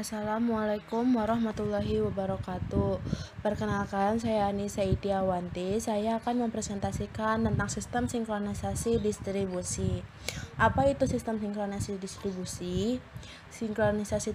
Assalamualaikum warahmatullahi wabarakatuh. Perkenalkan, saya Anissa Idiawanti. Saya akan mempresentasikan tentang sistem sinkronisasi distribusi. Apa itu sistem sinkronisasi distribusi? Sinkronisasi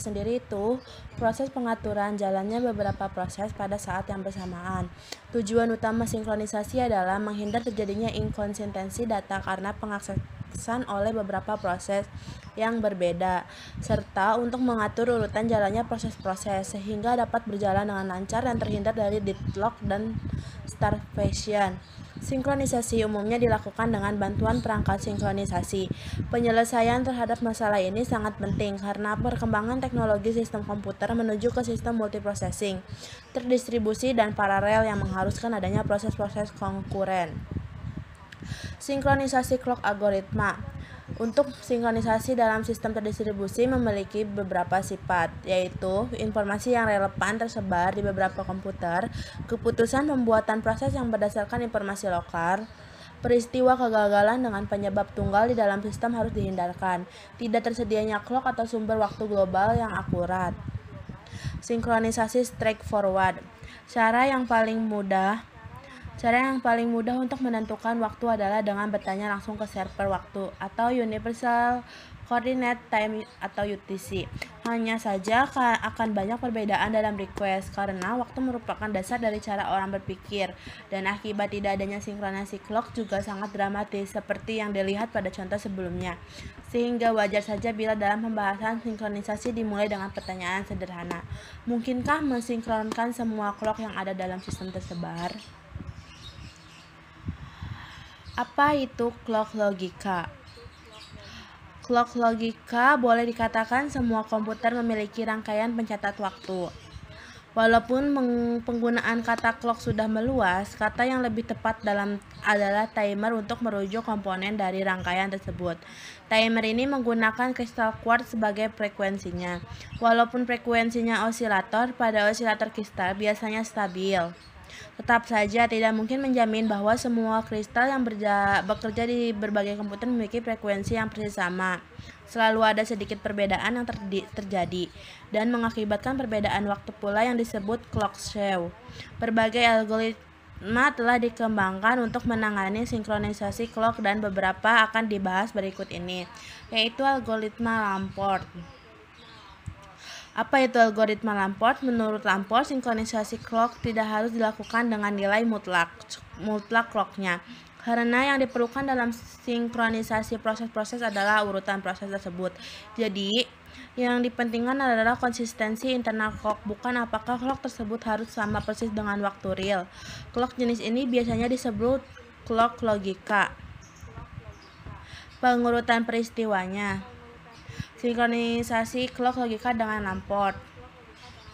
sendiri itu proses pengaturan jalannya beberapa proses pada saat yang bersamaan. Tujuan utama sinkronisasi adalah menghindar terjadinya inkonsistensi data karena pengaksesan oleh beberapa proses yang berbeda, serta untuk mengatur urutan jalannya proses-proses sehingga dapat berjalan dengan lancar dan terhindar dari deadlock dan starvation. Sinkronisasi umumnya dilakukan dengan bantuan perangkat sinkronisasi. Penyelesaian terhadap masalah ini sangat penting karena perkembangan teknologi sistem komputer menuju ke sistem multiprocessing, terdistribusi, dan paralel yang mengharuskan adanya proses-proses konkuren. Sinkronisasi clock algoritma. Untuk sinkronisasi dalam sistem terdistribusi memiliki beberapa sifat, yaitu informasi yang relevan tersebar di beberapa komputer, keputusan pembuatan proses yang berdasarkan informasi lokal, peristiwa kegagalan dengan penyebab tunggal di dalam sistem harus dihindarkan, tidak tersedianya clock atau sumber waktu global yang akurat. Sinkronisasi straightforward. Cara yang paling mudah untuk menentukan waktu adalah dengan bertanya langsung ke server waktu atau Universal Coordinate Time atau UTC. Hanya saja akan banyak perbedaan dalam request karena waktu merupakan dasar dari cara orang berpikir, dan akibat tidak adanya sinkronisasi clock juga sangat dramatis seperti yang dilihat pada contoh sebelumnya. Sehingga wajar saja bila dalam pembahasan sinkronisasi dimulai dengan pertanyaan sederhana. Mungkinkah mensinkronkan semua clock yang ada dalam sistem tersebar? Apa itu clock logika? Clock logika boleh dikatakan semua komputer memiliki rangkaian pencatat waktu. Walaupun penggunaan kata clock sudah meluas, kata yang lebih tepat adalah timer untuk merujuk komponen dari rangkaian tersebut. Timer ini menggunakan kristal quartz sebagai frekuensinya. Walaupun frekuensinya osilator, pada osilator kristal biasanya stabil. Tetap saja tidak mungkin menjamin bahwa semua kristal yang bekerja di berbagai komputer memiliki frekuensi yang persis sama. Selalu ada sedikit perbedaan yang terjadi dan mengakibatkan perbedaan waktu pula yang disebut clock skew. Berbagai algoritma telah dikembangkan untuk menangani sinkronisasi clock dan beberapa akan dibahas berikut ini, yaitu algoritma Lamport. Apa itu algoritma Lamport? Menurut Lamport, sinkronisasi clock tidak harus dilakukan dengan nilai mutlak clocknya, karena yang diperlukan dalam sinkronisasi proses-proses adalah urutan proses tersebut. Jadi, yang dipentingkan adalah konsistensi internal clock, bukan apakah clock tersebut harus sama persis dengan waktu real. Clock jenis ini biasanya disebut clock logika. Pengurutan peristiwanya. Sinkronisasi clock logika dengan Lamport.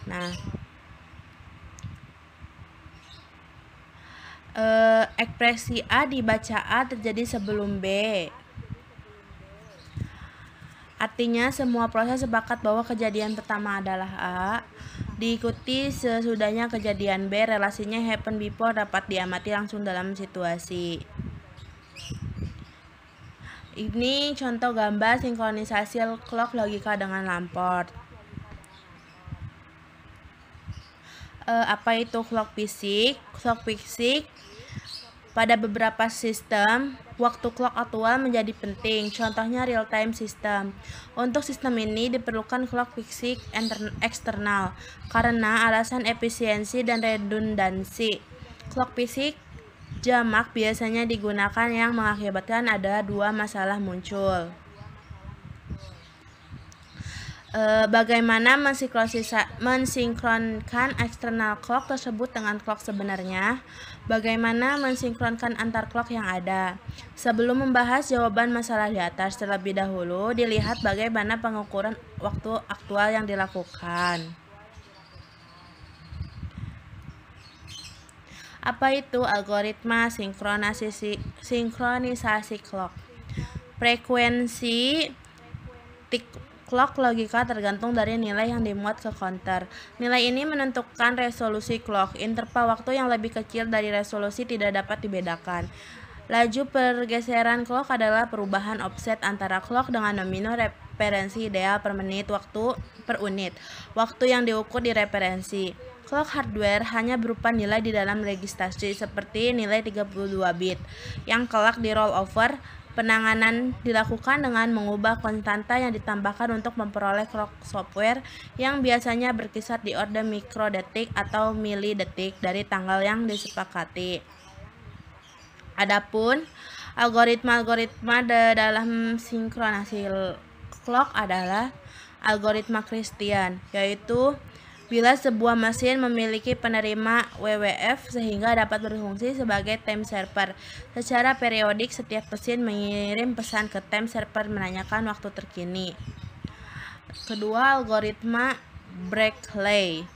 Nah, ekspresi A dibaca A terjadi sebelum B. Artinya semua proses sepakat bahwa kejadian pertama adalah A, diikuti sesudahnya kejadian B. Relasinya happen before dapat diamati langsung dalam situasi. Ini contoh gambar sinkronisasi clock logika dengan Lamport. Apa itu clock fisik? Clock fisik pada beberapa sistem, waktu clock aktual menjadi penting. Contohnya real time system. Untuk sistem ini diperlukan clock fisik eksternal karena alasan efisiensi dan redundansi. Clock fisik jamak biasanya digunakan yang mengakibatkan ada dua masalah muncul. Bagaimana mensinkronkan eksternal clock tersebut dengan clock sebenarnya? Bagaimana mensinkronkan antar clock yang ada? Sebelum membahas jawaban masalah di atas, terlebih dahulu dilihat bagaimana pengukuran waktu aktual yang dilakukan. Apa itu algoritma sinkronisasi clock? Frekuensi clock logika tergantung dari nilai yang dimuat ke counter. Nilai ini menentukan resolusi clock. Interval waktu yang lebih kecil dari resolusi tidak dapat dibedakan. Laju pergeseran clock adalah perubahan offset antara clock dengan nomino referensi ideal per menit waktu per unit waktu yang diukur di referensi. Clock hardware hanya berupa nilai di dalam registrasi seperti nilai 32 bit yang kelak di rollover. Penanganan dilakukan dengan mengubah konstanta yang ditambahkan untuk memperoleh clock software yang biasanya berkisar di orde mikrodetik atau milidetik dari tanggal yang disepakati. Adapun algoritma-algoritma dalam sinkronasi clock adalah algoritma Christian, yaitu bila sebuah mesin memiliki penerima WWF sehingga dapat berfungsi sebagai time server. Secara periodik setiap mesin mengirim pesan ke time server menanyakan waktu terkini. Kedua, algoritma Berkeley.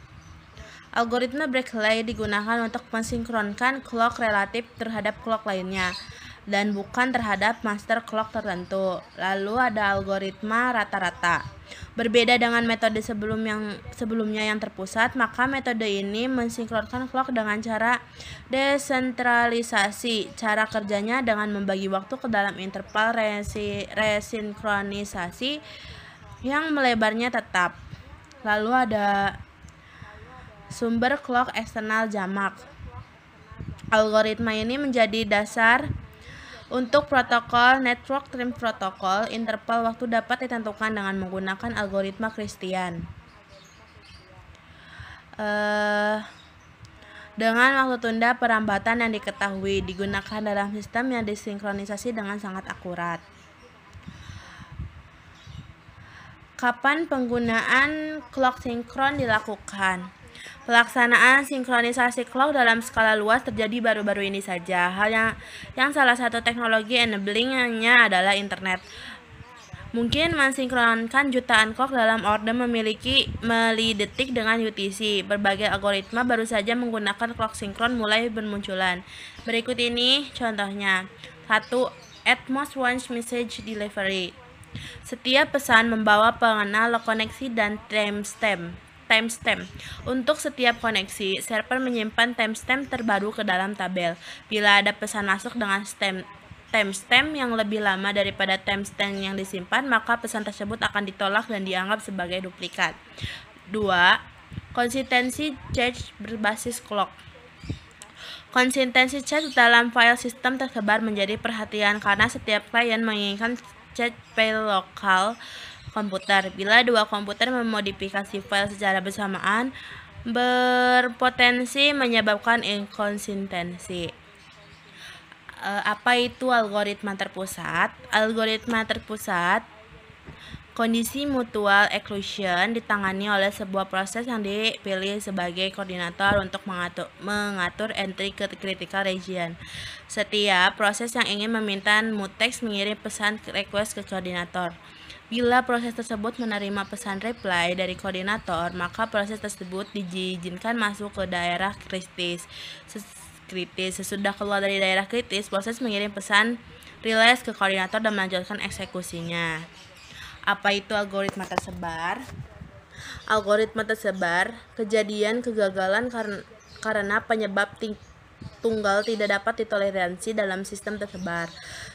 Algoritma Berkeley digunakan untuk mensinkronkan clock relatif terhadap clock lainnya dan bukan terhadap master clock tertentu. Lalu ada algoritma rata-rata. Berbeda dengan metode sebelumnya yang terpusat, maka metode ini mensinkronkan clock dengan cara desentralisasi. Cara kerjanya dengan membagi waktu ke dalam interval resinkronisasi yang melebarnya tetap. Lalu ada sumber clock eksternal jamak. Algoritma ini menjadi dasar untuk protokol Network Time Protocol. Interval waktu dapat ditentukan dengan menggunakan algoritma Christian. Dengan waktu tunda perambatan yang diketahui digunakan dalam sistem yang disinkronisasi dengan sangat akurat. Kapan penggunaan clock sinkron dilakukan? Pelaksanaan sinkronisasi clock dalam skala luas terjadi baru-baru ini saja. Hal yang salah satu teknologi enabling-nya adalah internet. Mungkin mensinkronkan jutaan clock dalam orde memiliki milidetik dengan UTC. Berbagai algoritma baru saja menggunakan clock sinkron mulai bermunculan. Berikut ini contohnya. 1. Atmos One Message Delivery. Setiap pesan membawa pengenal koneksi dan timestamp. Untuk setiap koneksi, server menyimpan timestamp terbaru ke dalam tabel. Bila ada pesan masuk dengan timestamp yang lebih lama daripada timestamp yang disimpan, maka pesan tersebut akan ditolak dan dianggap sebagai duplikat. 2. Konsistensi cache berbasis clock. Konsistensi cache dalam file sistem tersebar menjadi perhatian karena setiap klien menginginkan cache file lokal komputer. Bila dua komputer memodifikasi file secara bersamaan, berpotensi menyebabkan inkonsistensi. Apa itu algoritma terpusat? Algoritma terpusat, kondisi mutual exclusion, ditangani oleh sebuah proses yang dipilih sebagai koordinator untuk mengatur entry ke critical region. Setiap proses yang ingin meminta mutex mengirim pesan request ke koordinator. Bila proses tersebut menerima pesan reply dari koordinator, maka proses tersebut diizinkan masuk ke daerah kritis. Sesudah keluar dari daerah kritis, proses mengirim pesan release ke koordinator dan melanjutkan eksekusinya. Apa itu algoritma tersebar? Algoritma tersebar, kejadian kegagalan karena penyebab tunggal tidak dapat ditoleransi dalam sistem tersebar,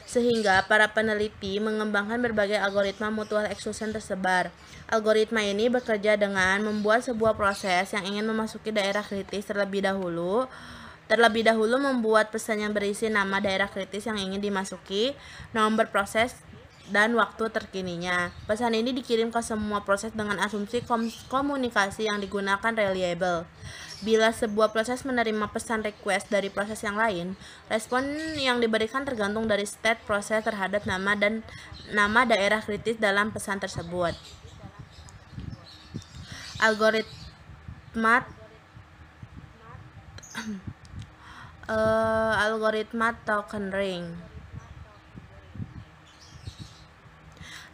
sehingga para peneliti mengembangkan berbagai algoritma mutual exclusion tersebar. Algoritma ini bekerja dengan membuat sebuah proses yang ingin memasuki daerah kritis terlebih dahulu membuat pesan yang berisi nama daerah kritis yang ingin dimasuki, nomor proses, dan waktu terkininya. Pesan ini dikirim ke semua proses dengan asumsi komunikasi yang digunakan reliable. Bila sebuah proses menerima pesan request dari proses yang lain, respon yang diberikan tergantung dari state proses terhadap nama dan nama daerah kritis dalam pesan tersebut. Algoritma token ring.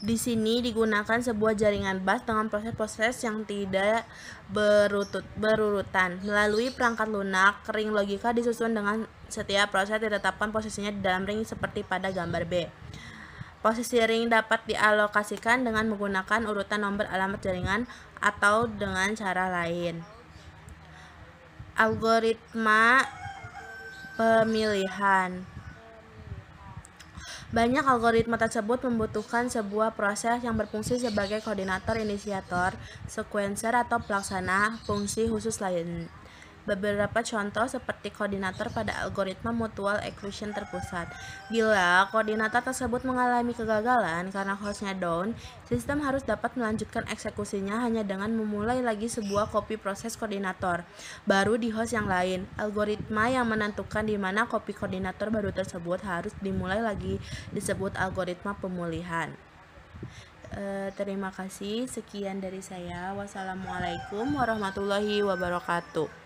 Di sini digunakan sebuah jaringan bus dengan proses-proses yang tidak berurutan. Melalui perangkat lunak, ring logika disusun dengan setiap proses ditetapkan posisinya di dalam ring seperti pada gambar B. Posisi ring dapat dialokasikan dengan menggunakan urutan nomor alamat jaringan atau dengan cara lain. Algoritma pemilihan. Banyak algoritma tersebut membutuhkan sebuah proses yang berfungsi sebagai koordinator, inisiator, sekuenser, atau pelaksana fungsi khusus lain. Beberapa contoh seperti koordinator pada algoritma mutual exclusion terpusat. Bila koordinator tersebut mengalami kegagalan karena hostnya down, sistem harus dapat melanjutkan eksekusinya hanya dengan memulai lagi sebuah copy proses koordinator baru di host yang lain. Algoritma yang menentukan di mana copy koordinator baru tersebut harus dimulai lagi disebut algoritma pemulihan. Terima kasih, sekian dari saya. Wassalamualaikum warahmatullahi wabarakatuh.